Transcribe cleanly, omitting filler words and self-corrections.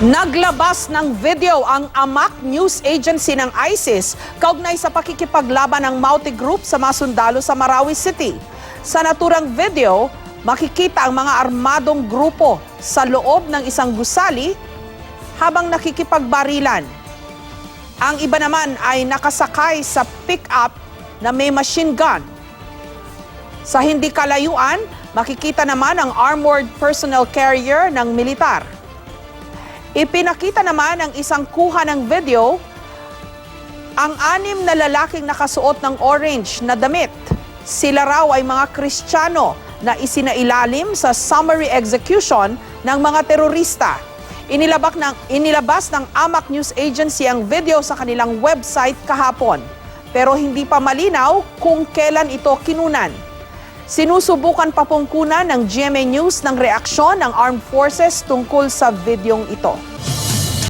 Naglabas ng video ang AMAC News Agency ng ISIS kaugnay sa pakikipaglaban ng Mauti Group sa mga sundalo sa Marawi City. Sa naturang video, makikita ang mga armadong grupo sa loob ng isang gusali habang nakikipagbarilan. Ang iba naman ay nakasakay sa pick-up na may machine gun. Sa hindi kalayuan, makikita naman ang armored personnel carrier ng militar. Ipinakita naman ang isang kuha ng video ang 6 na lalaking nakasuot ng orange na damit. Sila raw ay mga Kristiyano na isinailalim sa summary execution ng mga terorista. Inilabas ng AMAC News Agency ang video sa kanilang website kahapon, pero hindi pa malinaw kung kailan ito kinunan. Sinusubukan pa pong kunan ng GMA News ng reaksyon ng Armed Forces tungkol sa videong ito.